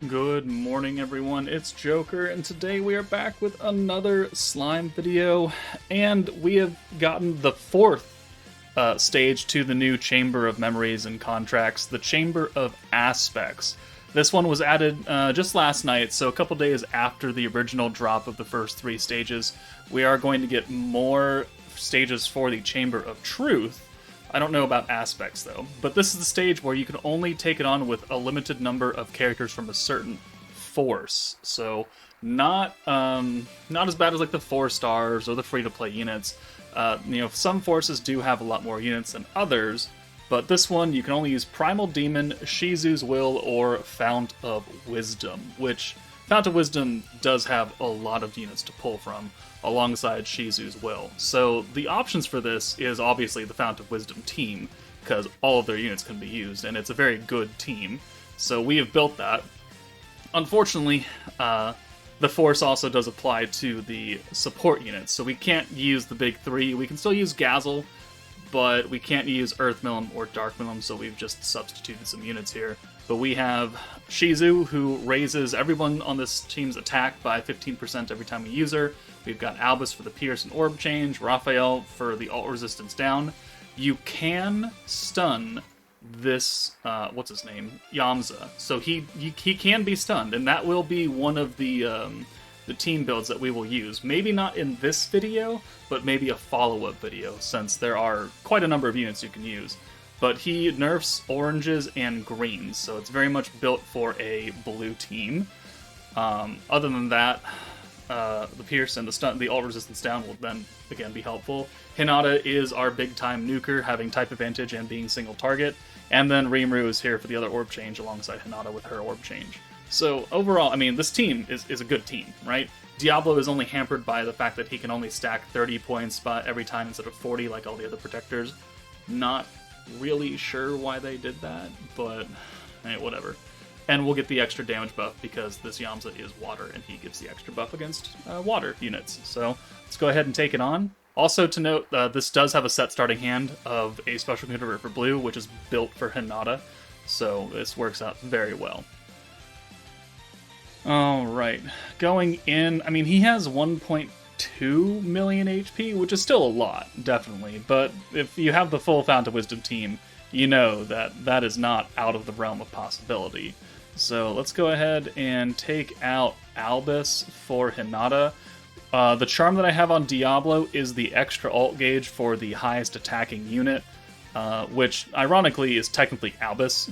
Good morning, everyone. It's Joker, and today we are back with another slime video, and we have gotten the fourth stage to the new Chamber of Memories and Contracts, the Chamber of Aspects. This one was added just last night, so a couple days after the original drop of the first three stages. We are going to get more stages for the Chamber of Truth. I don't know about aspects though, but this is the stage where you can only take it on with a limited number of characters from a certain force. So not as bad as like the 4 stars or the free-to-play units. Some forces do have a lot more units than others, but this one you can only use Primal Demon, Shizu's Will, or Fount of Wisdom, which Fount of Wisdom does have a lot of units to pull from, alongside Shizu's Will. So the options for this is obviously the Fount of Wisdom team, because all of their units can be used, and it's a very good team. So we have built that. Unfortunately, the Force also does apply to the support units, so we can't use the big three. We can still use Gazel, but we can't use Earth Millim or Dark Millim, so we've just substituted some units here. But we have Shizu, who raises everyone on this team's attack by 15% every time we use her. We've got Albus for the Pierce and Orb change, Raphael for the alt resistance down. You can stun this, what's his name? Yamza. So he can be stunned, and that will be one of the team builds that we will use. Maybe not in this video, but maybe a follow-up video, since there are quite a number of units you can use. But he nerfs oranges and greens, so it's very much built for a blue team. Other than that, the Pierce and the alt resistance down will then again be helpful. Hinata is our big time nuker, having type advantage and being single target. And then Rimuru is here for the other orb change alongside Hinata with her orb change. So overall, I mean, this team is a good team, right? Diablo is only hampered by the fact that he can only stack 30 points every time instead of 40 like all the other protectors. Not really sure why they did that, but hey, whatever. And we'll get the extra damage buff because this Yamza is water, and he gives the extra buff against water units. So let's go ahead and take it on. Also to note, this does have a set starting hand of a special converter for blue, which is built for Hinata. So this works out very well. Alright, going in, I mean, he has 1.2 million HP, which is still a lot, definitely. But if you have the full Fount of Wisdom team, you know that that is not out of the realm of possibility. So let's go ahead and take out Albus for Hinata. The charm that I have on Diablo is the extra alt gauge for the highest attacking unit, which ironically is technically Albus.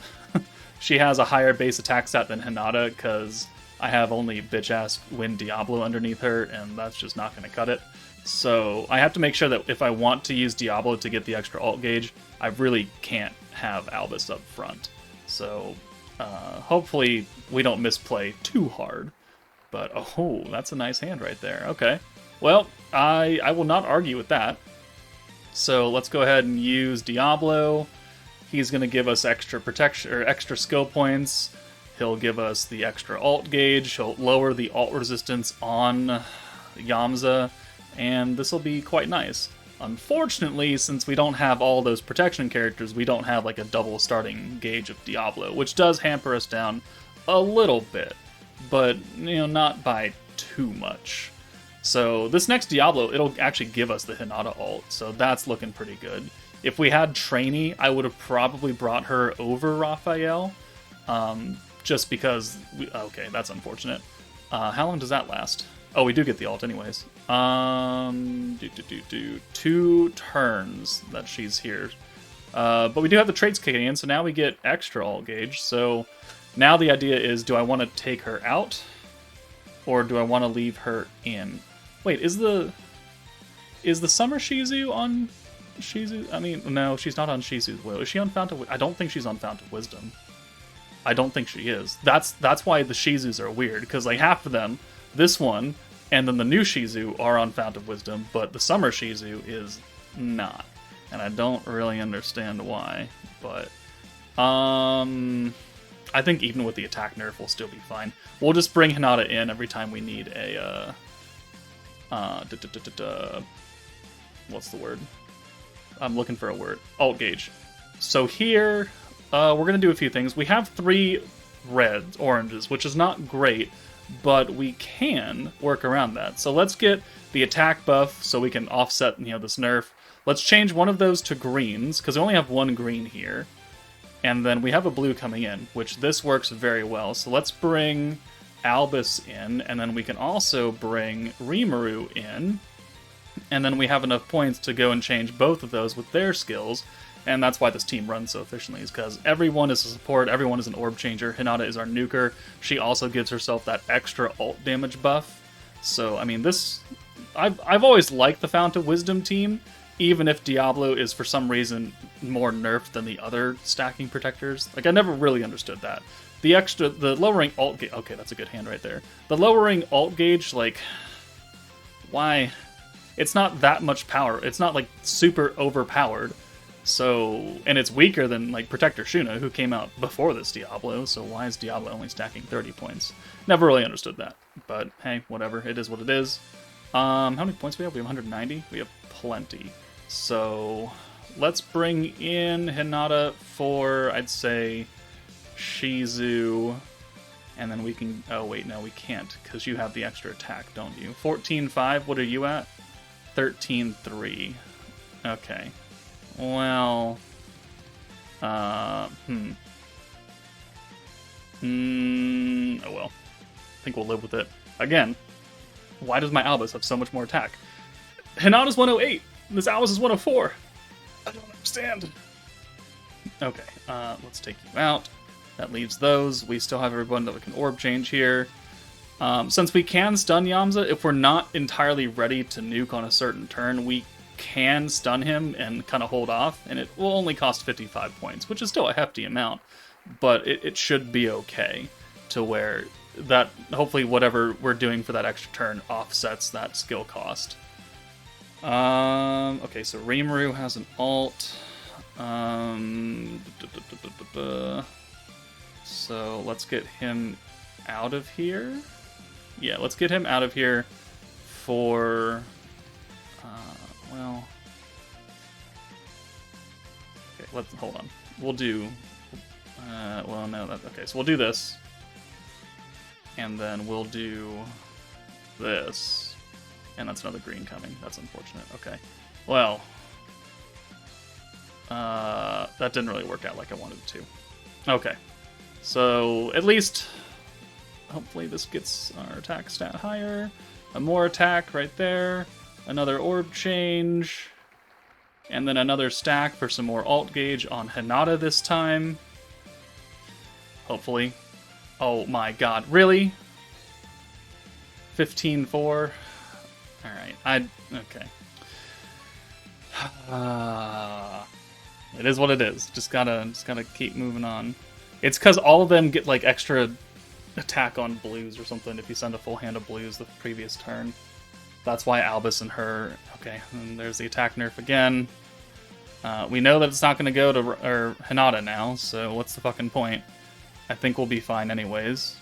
She has a higher base attack stat than Hinata because I have only bitch-ass Wind Diablo underneath her, and that's just not going to cut it. So I have to make sure that if I want to use Diablo to get the extra alt gauge, I really can't have Albus up front. So hopefully we don't misplay too hard. But oh, that's a nice hand right there. Okay. Well, I will not argue with that. So let's go ahead and use Diablo. He's going to give us extra protection or extra skill points. He'll give us the extra alt gauge. He'll lower the alt resistance on Yamza, and this will be quite nice. Unfortunately, since we don't have all those protection characters, we don't have like a double starting gauge of Diablo, which does hamper us down a little bit, but not by too much. So this next Diablo, it'll actually give us the Hinata ult, so that's looking pretty good. If we had Trainee, I would have probably brought her over Raphael, just because okay, that's unfortunate. How long does that last? Oh, we do get the ult anyways. 2 turns that she's here. But we do have the traits kicking in, so now we get extra alt gauge. So now the idea is, do I want to take her out? Or do I want to leave her in? Wait, is the Summer Shizu on Shizu? I mean, no, she's not on Shizu's Will. Is she on Fount of Wisdom? I don't think she's on Fount of Wisdom. I don't think she is. That's why the Shizus are weird, because like half of them, this one, and then the new Shizu are on Fount of Wisdom, but the Summer Shizu is not. And I don't really understand why, but I think even with the attack nerf, we'll still be fine. We'll just bring Hinata in every time we need a what's the word? I'm looking for a word. Alt gauge. So here, we're going to do a few things. We have 3 reds, oranges, which is not great, but we can work around that. So let's get the attack buff so we can offset, this nerf. Let's change one of those to greens, because we only have one green here. And then we have a blue coming in, which this works very well. So let's bring Albus in, and then we can also bring Rimuru in. And then we have enough points to go and change both of those with their skills. And that's why this team runs so efficiently, is because everyone is a support, everyone is an orb changer. Hinata is our nuker. She also gives herself that extra ult damage buff. So, I mean, I've always liked the Fount of Wisdom team, even if Diablo is for some reason more nerfed than the other stacking protectors. Like, I never really understood that. The lowering alt gauge, okay, that's a good hand right there. The lowering alt gauge, like, why? It's not that much power. It's not, like, super overpowered. So, and it's weaker than, like, Protector Shuna, who came out before this Diablo, so why is Diablo only stacking 30 points? Never really understood that, but hey, whatever, it is what it is. How many points do we have? We have 190? We have plenty. So, let's bring in Hinata for, I'd say, Shizu, and then we can, oh wait, no, we can't, because you have the extra attack, don't you? 14.5, what are you at? 13.3. Okay. Well, oh well. I think we'll live with it. Again, why does my Albus have so much more attack? Hinata's 108, and this Albus is 104. I don't understand. Okay, let's take you out. That leaves those. We still have everyone that we can orb change here. Since we can stun Yamza, if we're not entirely ready to nuke on a certain turn, we can stun him and kind of hold off, and it will only cost 55 points, which is still a hefty amount, but it should be okay to where that, hopefully whatever we're doing for that extra turn offsets that skill cost. Okay, so Rimuru has an ult. So let's get him out of here. Yeah, let's get him out of here for... well... Okay, let's... Hold on. We'll do... well, no, okay, so we'll do this. And then we'll do this. And that's another green coming. That's unfortunate. Okay. Well... that didn't really work out like I wanted it to. Okay. So, at least... Hopefully this gets our attack stat higher. A more attack right there. Another orb change. And then another stack for some more alt gauge on Hinata this time. Hopefully. Oh my god, really? 15-4? Alright, okay. It is what it is. Just gotta keep moving on. It's because all of them get like extra attack on blues or something if you send a full hand of blues the previous turn. That's why Albus and her... Okay, and there's the attack nerf again. We know that it's not going to go to Hinata now, so what's the fucking point? I think we'll be fine anyways.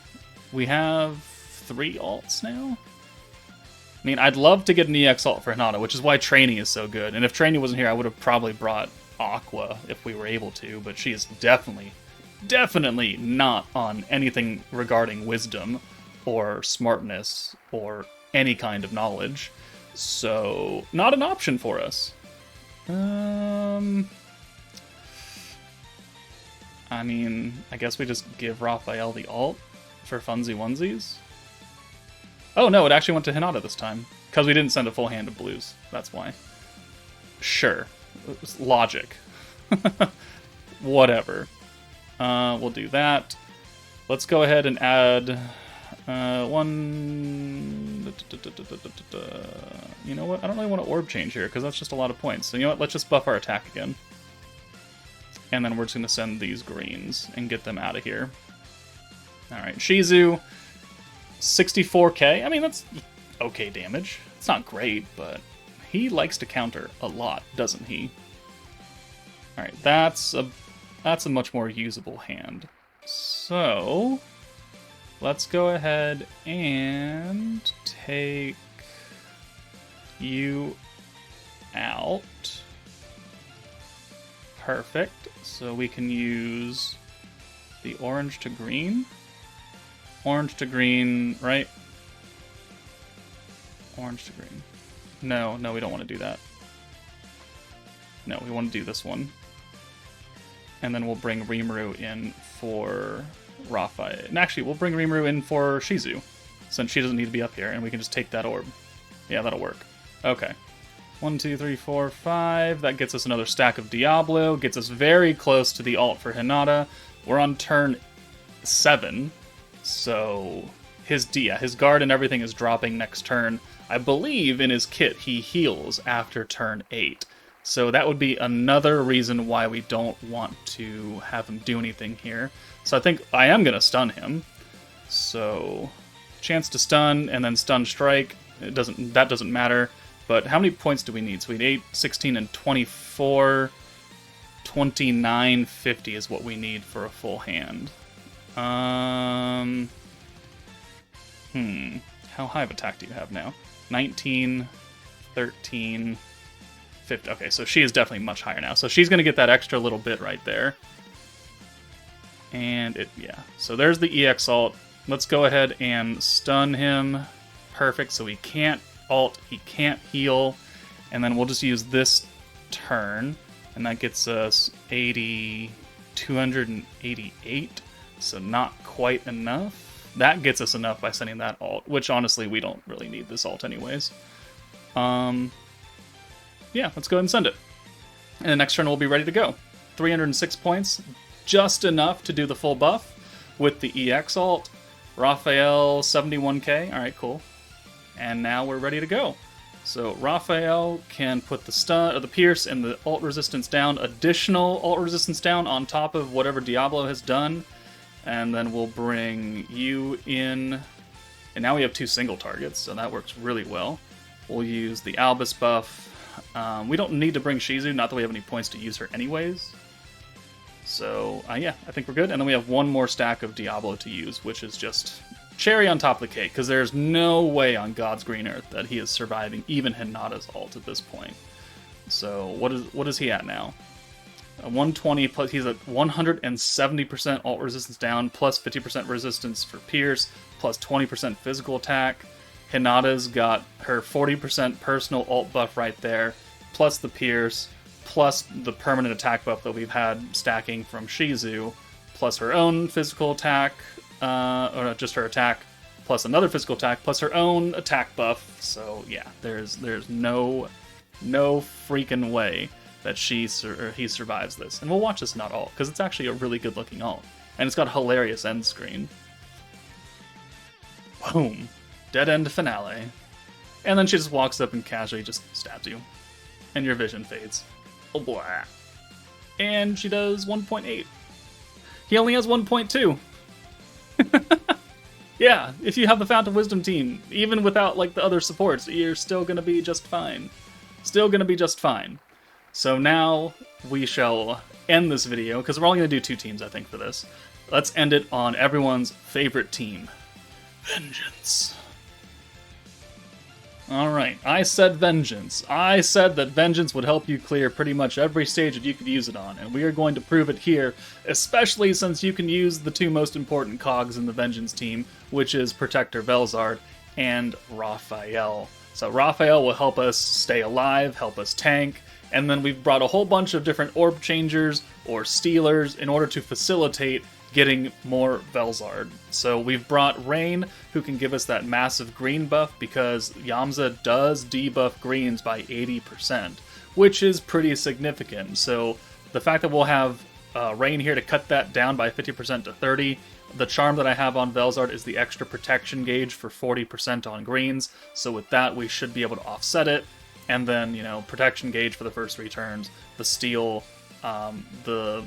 We have 3 alts now? I mean, I'd love to get an EX ult for Hinata, which is why Trainee is so good. And if Trainee wasn't here, I would have probably brought Aqua if we were able to, but she is definitely not on anything regarding wisdom or smartness or any kind of knowledge. So, not an option for us. I mean, I guess we just give Raphael the ult for funsy onesies. Oh no, it actually went to Hinata this time. Because we didn't send a full hand of blues. That's why. Sure. Logic. Whatever. We'll do that. Let's go ahead and add one... You know what? I don't really want to orb change here, because that's just a lot of points. So you know what? Let's just buff our attack again. And then we're just going to send these greens and get them out of here. Alright, Shizu, 64k. I mean, that's okay damage. It's not great, but he likes to counter a lot, doesn't he? Alright, that's a much more usable hand. So, let's go ahead and take you out. Perfect. So we can use the orange to green? Orange to green, right? Orange to green. No, we don't want to do that. No, we want to do this one. And then we'll bring Rimuru in for Raphael. And actually, we'll bring Rimuru in for Shizu, since she doesn't need to be up here, and we can just take that orb. Yeah, that'll work. Okay. 1, 2, 3, 4, 5. That gets us another stack of Diablo. Gets us very close to the ult for Hinata. We're on turn 7. So his guard and everything is dropping next turn. I believe in his kit he heals after turn 8. So that would be another reason why we don't want to have him do anything here. So I think I am going to stun him. So chance to stun and then stun strike. That doesn't matter. But how many points do we need? So we need 8, 16, and 24. 29, 50 is what we need for a full hand. How high of attack do you have now? 19, 13, 50. Okay, so she is definitely much higher now. So she's going to get that extra little bit right there. And yeah. So there's the EX ult. Let's go ahead and stun him. Perfect. So he can't ult, he can't heal. And then we'll just use this turn. And that gets us 288. So not quite enough. That gets us enough by sending that ult, which honestly we don't really need this ult anyways. Yeah, let's go ahead and send it. And the next turn we'll be ready to go. 306 points, just enough to do the full buff with the EX ult. Raphael, 71k. Alright, cool. And now we're ready to go. So Raphael can put the stun or the pierce and the ult resistance down, additional ult resistance down on top of whatever Diablo has done. And then we'll bring you in. And now we have 2 single targets, so that works really well. We'll use the Albus buff. We don't need to bring Shizu, not that we have any points to use her anyways. So, yeah, I think we're good. And then we have one more stack of Diablo to use, which is just cherry on top of the cake, because there's no way on God's green earth that he is surviving even Hinata's ult at this point. So, what is he at now? 120 plus, he's at 170% ult resistance down, plus 50% resistance for pierce, plus 20% physical attack. Hinata's got her 40% personal ult buff right there, plus the pierce, plus the permanent attack buff that we've had stacking from Shizu, plus her own physical attack, or just her attack, plus another physical attack, plus her own attack buff. So yeah, there's no freaking way that he survives this. And we'll watch this not ult, because it's actually a really good looking ult. And it's got a hilarious end screen. Boom. Dead end finale. And then she just walks up and casually just stabs you. And your vision fades. Oh boy. And she does 1.8. He only has 1.2. Yeah, if you have the Fountain of Wisdom team, even without like the other supports, you're still gonna be just fine. Still gonna be just fine. So now we shall end this video, because we're only gonna do 2 teams, I think, for this. Let's end it on everyone's favorite team. Vengeance. Alright, I said Vengeance. I said that Vengeance would help you clear pretty much every stage that you could use it on, and we are going to prove it here, especially since you can use the 2 most important cogs in the Vengeance team, which is Protector Velzard and Raphael. So Raphael will help us stay alive, help us tank, and then we've brought a whole bunch of different orb changers or stealers in order to facilitate getting more Velzard. So we've brought Rain, who can give us that massive green buff, because Yamza does debuff greens by 80%, which is pretty significant. So the fact that we'll have Rain here to cut that down by 50% to 30%, the charm that I have on Velzard is the extra protection gauge for 40% on greens, so with that we should be able to offset it. And then, protection gauge for the first 3 turns, the steal, the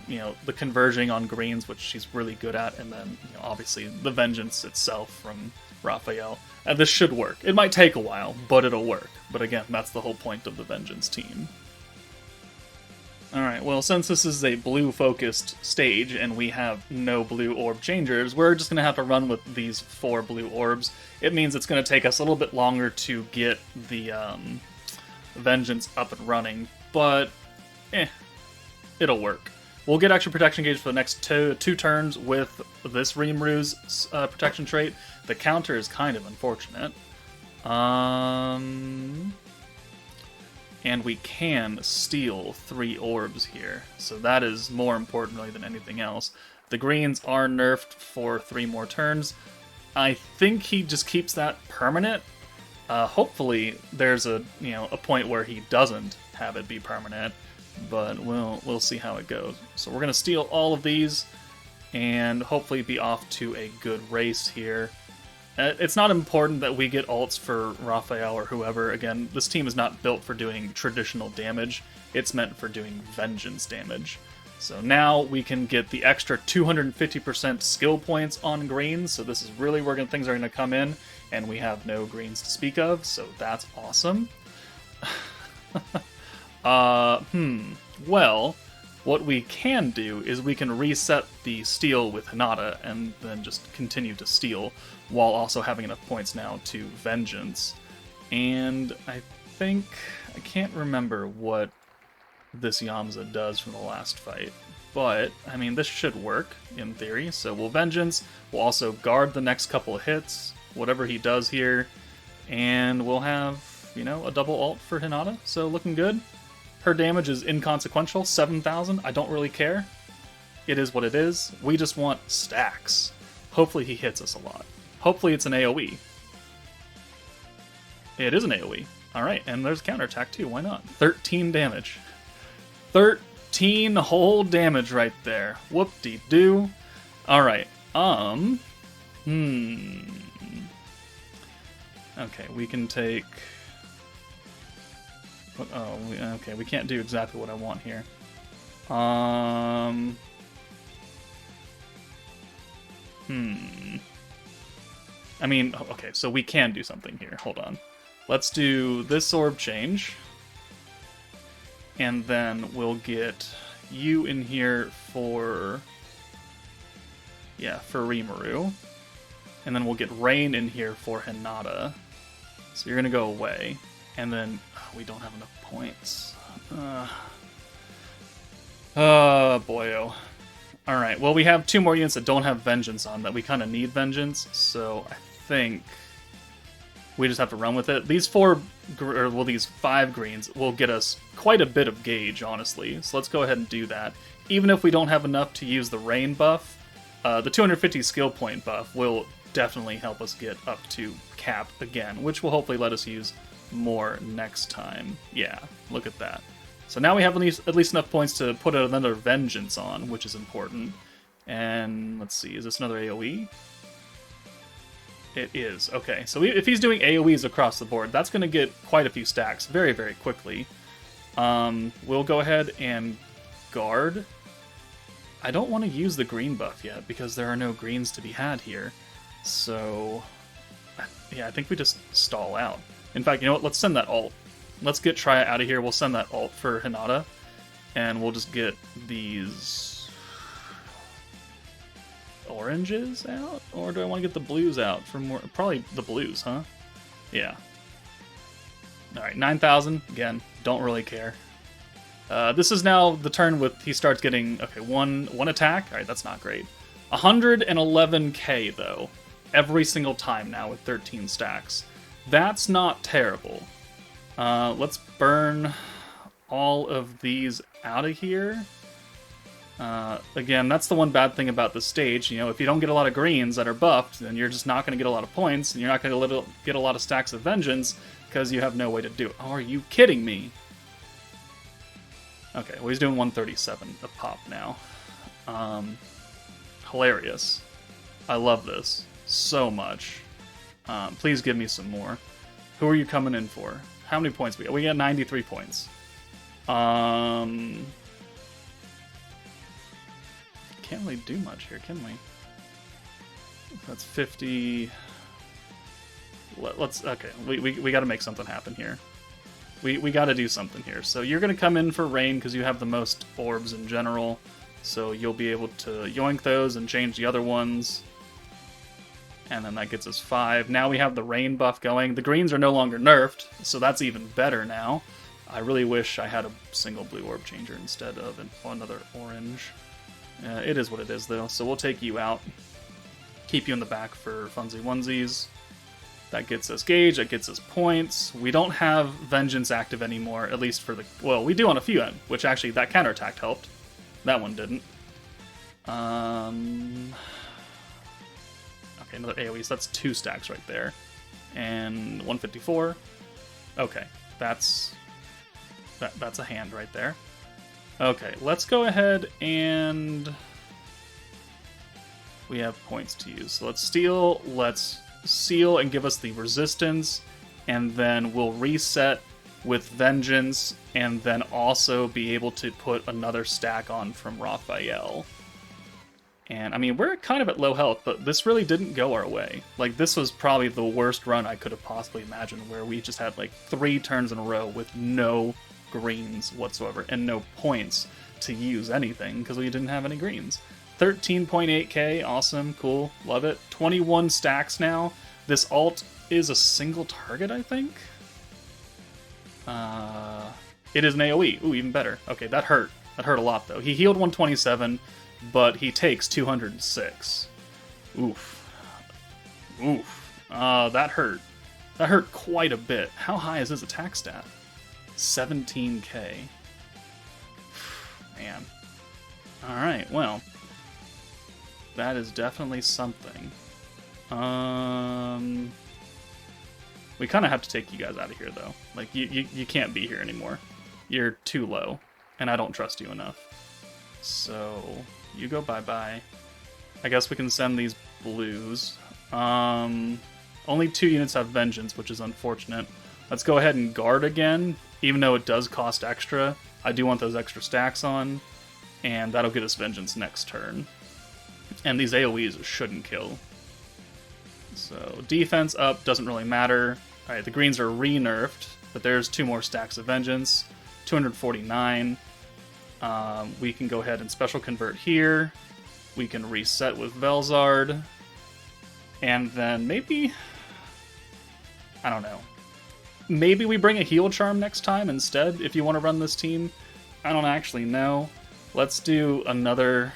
converging on greens, which she's really good at, and then obviously the vengeance itself from Raphael. And this should work. It might take a while, but it'll work. But again, that's the whole point of the vengeance team. Alright, well, since this is a blue-focused stage, and we have no blue orb changers, we're just going to have to run with these 4 blue orbs. It means it's going to take us a little bit longer to get the vengeance up and running, but it'll work. We'll get extra protection gauge for the next two turns with this Rimuru's protection trait. The counter is kind of unfortunate. And we can steal 3 orbs here, so that is more importantly than anything else. The greens are nerfed for 3 more turns. I think he just keeps that permanent. Hopefully, there's a point where he doesn't have it be permanent, but we'll see how it goes. So we're gonna steal all of these, and hopefully be off to a good race here. It's not important that we get ults for Raphael or whoever. Again, this team is not built for doing traditional damage. It's meant for doing vengeance damage. So now we can get the extra 250% skill points on greens. So this is really where things are going to come in. And we have no greens to speak of. So that's awesome. Well, what we can do is we can reset the steal with Hinata and then just continue to steal while also having enough points now to vengeance. And I think, I can't remember what this Yamza does from the last fight, but I mean, this should work in theory. So we'll vengeance, we'll also guard the next couple of hits, whatever he does here, and we'll have, a double ult for Hinata. So looking good. Her damage is inconsequential, 7,000. I don't really care. It is what it is. We just want stacks. Hopefully he hits us a lot. Hopefully it's an AoE. It is an AoE. Alright, and there's counterattack too, why not? 13 damage. 13 whole damage right there. Whoop-de-doo. Alright, Okay, we can take... okay, we can't do exactly what I want here. I mean, okay, so we can do something here. Hold on. Let's do this orb change. And then we'll get you in here for... for Rimuru. And then we'll get Rain in here for Hinata. So you're gonna go away. And then... we don't have enough points. Boyo. Alright, well we have 2 more units that don't have Vengeance on that we kind of need Vengeance, so I think we just have to run with it. These 5 greens will get us quite a bit of gauge, honestly, so let's go ahead and do that. Even if we don't have enough to use the Rain buff, the 250 skill point buff will definitely help us get up to cap again, which will hopefully let us use more next time. Yeah, look at that. So now we have at least enough points to put another Vengeance on, which is important. And let's see, is this another AoE? It is. Okay, so if he's doing AoEs across the board, that's going to get quite a few stacks very, very quickly. We'll go ahead and guard. I don't want to use the green buff yet, because there are no greens to be had here. So, yeah, I think we just stall out. In fact, you know what? Let's send that ult. Let's get Triya out of here. We'll send that ult for Hinata. And we'll just get these oranges out? Or do I want to get the blues out for more? Probably the blues, huh? Yeah. Alright, 9,000. Again, don't really care. This is now the turn with he starts getting, okay, one attack. Alright, that's not great. 111k, though. Every single time now with 13 stacks. That's not terrible. Let's burn all of these out of here. Again, that's the one bad thing about the stage. If you don't get a lot of greens that are buffed, then you're just not going to get a lot of points, and you're not going to get a lot of stacks of Vengeance, because you have no way to do it. Oh, are you kidding me? Okay, well, he's doing 137 a pop now. Hilarious. I love this so much. Please give me some more. Who are you coming in for? How many points we got? We got 93 points. Can't really do much here, can we? That's 50. Let's okay. We got to make something happen here. We got to do something here. So you're gonna come in for Rain because you have the most orbs in general. So you'll be able to yoink those and change the other ones. And then that gets us 5. Now we have the Rain buff going. The greens are no longer nerfed, so that's even better now. I really wish I had a single blue orb changer instead of another orange. It is what it is, though, so we'll take you out. Keep you in the back for funsy onesies. That gets us gauge, that gets us points. We don't have Vengeance active anymore, at least for the... Well, we do on a few end, which actually, that counterattack helped. That one didn't. Okay, another AoE, so that's 2 stacks right there. And 154. Okay, that's a hand right there. Okay, let's go ahead and... We have points to use. So let's steal, let's seal and give us the resistance, and then we'll reset with Vengeance, and then also be able to put another stack on from Raphael. And, I mean, we're kind of at low health, but this really didn't go our way. Like, this was probably the worst run I could have possibly imagined, where we just had, like, 3 turns in a row with no greens whatsoever, and no points to use anything, because we didn't have any greens. 13.8k, awesome, cool, love it. 21 stacks now. This ult is a single target, I think? It is an AoE. Ooh, even better. Okay, that hurt. That hurt a lot, though. He healed 127, but he takes 206. Oof. Oof. That hurt. That hurt quite a bit. How high is his attack stat? 17k. Man. Alright, well... That is definitely something. We kind of have to take you guys out of here, though. Like, you can't be here anymore. You're too low, and I don't trust you enough. So, you go bye-bye. I guess we can send these blues. Only 2 units have Vengeance, which is unfortunate. Let's go ahead and guard again, even though it does cost extra. I do want those extra stacks on, and that'll get us Vengeance next turn. And these AoEs shouldn't kill. So, defense up, doesn't really matter. Alright, the greens are re-nerfed, but there's 2 more stacks of Vengeance. 249. We can go ahead and special convert here. We can reset with Velzard. And then maybe... I don't know. Maybe we bring a heal charm next time instead, if you want to run this team. I don't actually know. Let's do another...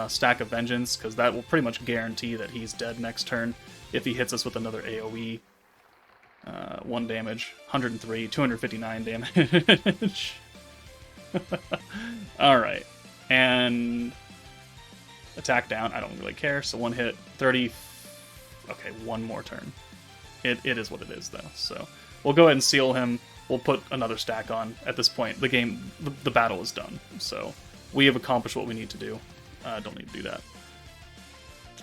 stack of Vengeance, because that will pretty much guarantee that he's dead next turn if he hits us with another AoE. 1 damage, 103, 259 damage. Alright, and attack down, I don't really care, so 1 hit, 30, okay, 1 more turn. It is what it is, though, so we'll go ahead and seal him, we'll put another stack on. At this point, the game, the battle is done, so we have accomplished what we need to do. Don't need to do that.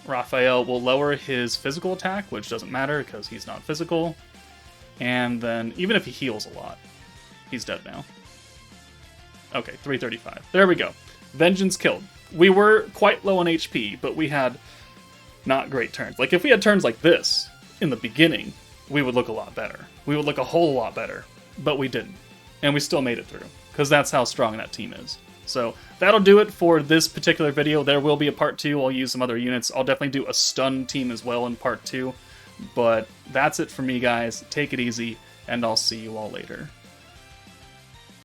Raphael will lower his physical attack, which doesn't matter because he's not physical. And then, even if he heals a lot, he's dead now. Okay, 335. There we go. Vengeance killed. We were quite low on HP, but we had not great turns. Like, if we had turns like this in the beginning, we would look a lot better. We would look a whole lot better. But we didn't. And we still made it through, because that's how strong that team is. So that'll do it for this particular video. There will be a part 2. I'll use some other units. I'll definitely do a stun team as well in part 2. But that's it for me, guys. Take it easy, and I'll see you all later.